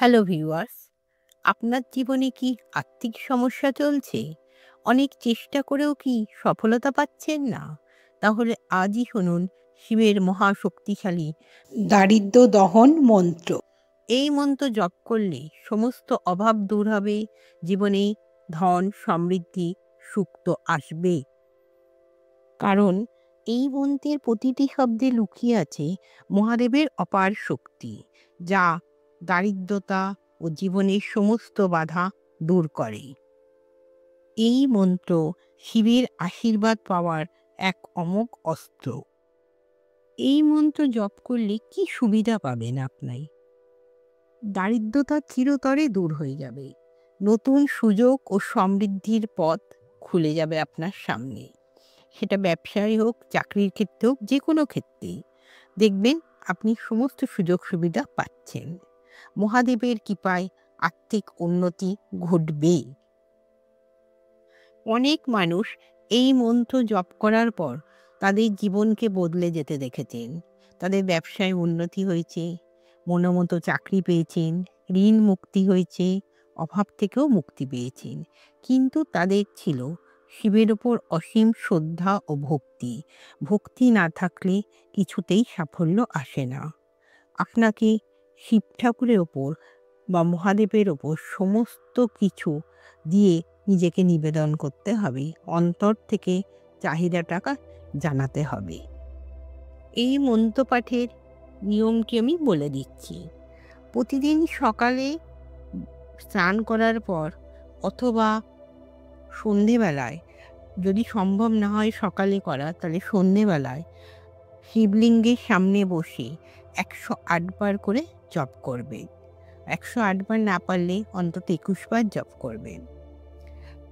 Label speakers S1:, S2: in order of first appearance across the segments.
S1: Hello viewers, আপনার জীবনে কি আর্থিক সমস্যা চলছে? অনেক চেষ্টা করেও কি সফলতা পাচ্ছেন না? তাহলে আজই শুনুন শিবের মহাশক্তিশালী
S2: দারিদ্র দহন মন্ত্র।
S1: এই মন্ত্র জপ করলে সমস্ত অভাব দূর হবে, জীবনে ধন, সমৃদ্ধি, সুখ তো আসবে। কারণ এই মন্ত্রের প্রতিটি শব্দে লুকিয়ে আছে মহাদেবের অপার শক্তি, যা দারিদ্রতা ও জীবনের সমস্ত বাধা দূর করে। এই মন্ত্র শিবের আশীর্বাদ পাওয়ার এক অমোঘ অস্ত্র। এই মন্ত্র জপ করলে কি সুবিধা পাবেন আপনি? দারিদ্রতা চিরতরে দূর হয়ে যাবে। নতুন সুযোগ ও সমৃদ্ধির পথ খুলে যাবে আপনার সামনে। সেটা ব্যবসায় হোক, চাকরির ক্ষেত্রে হোক, যে কোনো ক্ষেত্রেই দেখবেন আপনি সমস্ত সুযোগ সুবিধা পাচ্ছেন। মহাদেবের কৃপায় আর্থিক উন্নতি ঘটবে। অনেক মানুষ এই মন্ত্র জপ করার পর তাদের জীবনকে বদলে যেতে দেখেছেন। তাদের ব্যবসায় উন্নতি হয়েছে, মনোমতো চাকরি পেয়েছেন, ঋণ মুক্তি হয়েছে, অভাব থেকেও মুক্তি পেয়েছেন। কিন্তু তাদের ছিল শিবের ওপর অসীম শ্রদ্ধা ও ভক্তি। ভক্তি না থাকলে কিছুতেই সাফল্য আসে না। আপনাকে শিব ঠাকুরের ওপর বা মহাদেবের ওপর সমস্ত কিছু দিয়ে নিজেকে নিবেদন করতে হবে। অন্তর থেকে চাহিদাটাকে জানাতে হবে। এই মন্ত্রপাঠের নিয়মটি আমি বলে দিচ্ছি। প্রতিদিন সকালে স্নান করার পর অথবা সন্ধেবেলায়, যদি সম্ভব না হয় সকালে করা, তাহলে সন্ধেবেলায় শিবলিঙ্গের সামনে বসে 108 বার করে জপ করবে। 108 বার না পারলে অন্তত 21 বার জপ করবেন।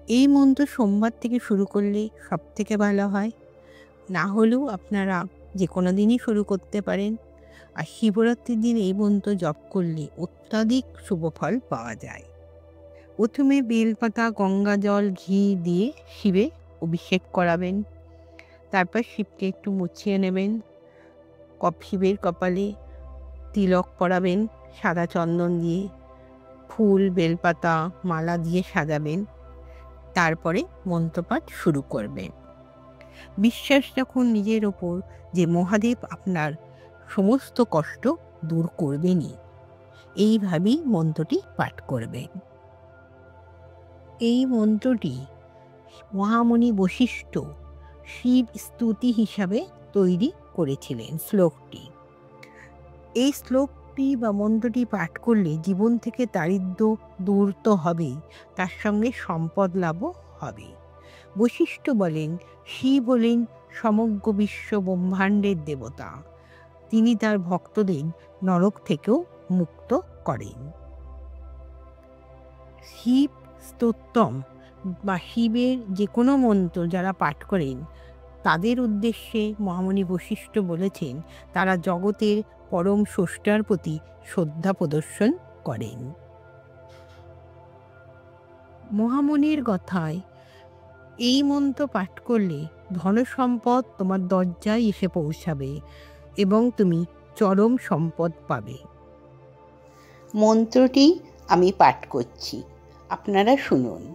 S1: এই মন্ত্র সোমবার থেকে শুরু করলে সব থেকে ভালো হয়। না হলেও আপনারা যে কোনো দিনই শুরু করতে পারেন। আর শিবরাত্রির দিন এই মন্ত্র জপ করলে অত্যাধিক শুভ ফল পাওয়া যায়। প্রথমে বেলপাতা, গঙ্গা জল, ঘি দিয়ে শিবে অভিষেক করাবেন। তারপর শিবকে একটু মুছিয়ে নেবেন। শিবের কপালে তিলক পরাবেন সাদা চন্দন দিয়ে, ফুল, বেলপাতা, মালা দিয়ে সাজাবেন। তারপরে মন্ত্রপাঠ শুরু করবেন। বিশ্বাস রাখুন নিজের ওপর যে মহাদেব আপনার সমস্ত কষ্ট দূর করবেনই। এইভাবেই মন্ত্রটি পাঠ করবেন। এই মন্ত্রটি মহামুনি বশিষ্ঠ শিব স্তুতি হিসাবে তৈরি করেছিলেন শ্লোকটি। এই শ্লোকটি বা মন্ত্রটি পাঠ করলে জীবন থেকে দারিদ্র্য দূর তো হবেই, তার সঙ্গে সম্পদ লাভও হবে। বশিষ্ঠ বলেন, শিব হলেন সমগ্র বিশ্ব ব্রহ্মাণ্ডের দেবতা। তিনি তার ভক্তদের নরক থেকেও মুক্ত করেন। শিব স্তোত্রম বা শিবের যে কোনো মন্ত্র যারা পাঠ করেন, তাদের উদ্দেশ্যে মহামুনি বশিষ্ঠ বলেছেন, তারা জগতের পরম স্রষ্টার প্রতি শ্রদ্ধা প্রদর্শন করেন। মহামুনির কথায় এই মন্ত্র পাঠ করলে ধনসম্পদ তোমার দরজায় এসে পৌঁছাবে এবং তুমি চরম সম্পদ পাবে।
S2: মন্ত্রটি আমি পাঠ করছি, আপনারা শুনুন।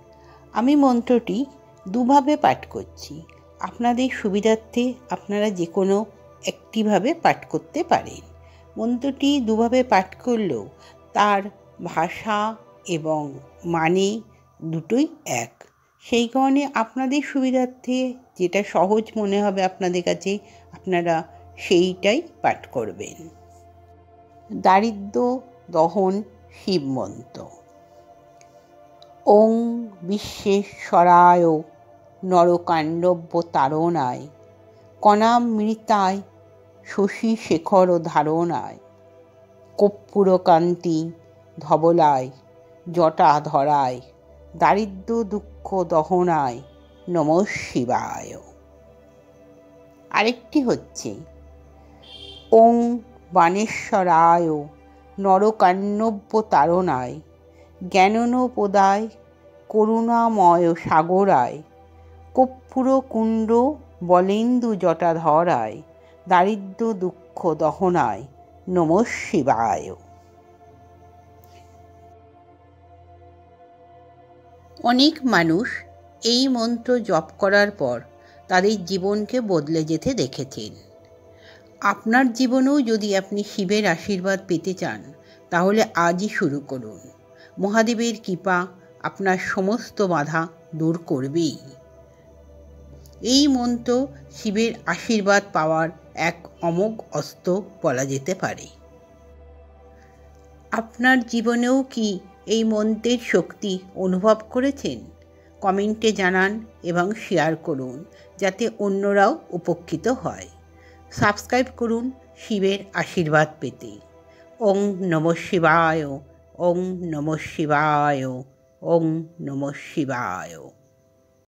S2: আমি মন্ত্রটি দুভাবে পাঠ করছি। আপনাদের সুবিধার্থে আপনারা যে কোনো একটিভাবে পাঠ করতে পারেন। মন্ত্রটি দুভাবে পাঠ করলেও তার ভাষা এবং মানে দুটোই এক। সেই কারণে আপনাদের সুবিধার্থে যেটা সহজ মনে হবে আপনাদের কাছে, আপনারা সেইটাই পাঠ করবেন। দারিদ্র দহন শিব মন্ত্র। ওং বিশ্বেশ্বরায় নরকাণ্ডব্য তারণায় কণামৃতায় শশী শেখর ধারণায় কর্পূরকান্তি ধবলায় জটাধরায় দারিদ্র দুঃখ দহনায় নমঃ শিবায়। আরেকটি হচ্ছে ওং বাণেশ্বরায় নরকাণ্ডব্য তারণায় জ্ঞাননোপদায় করুণাময় সাগরায় কর্পূরকুণ্ড বলেন্দু জটাধরায় দারিদ্র দুঃখ দহনায় নমঃ শিবায়। অনেক মানুষ এই মন্ত্র জপ করার পর তাদের জীবনকে বদলে যেতে দেখেছেন। আপনার জীবনেও যদি আপনি শিবের আশীর্বাদ পেতে চান তাহলে আজই শুরু করুন। মহাদেবের কৃপা আপনার সমস্ত বাধা দূর করবেই। এই মন্ত্র শিবের আশীর্বাদ পাওয়ার এক অমোঘ অস্ত্র বলা যেতে পারে। আপনার জীবনেও কি এই মন্ত্রের শক্তি অনুভব করেছেন? কমেন্টে জানান এবং শেয়ার করুন যাতে অন্যরাও উপকৃত হয়। সাবস্ক্রাইব করুন শিবের আশীর্বাদ পেতে। ওং নমঃ শিবায়, ওং নমঃ শিবায়, ওং নমঃ শিবায়।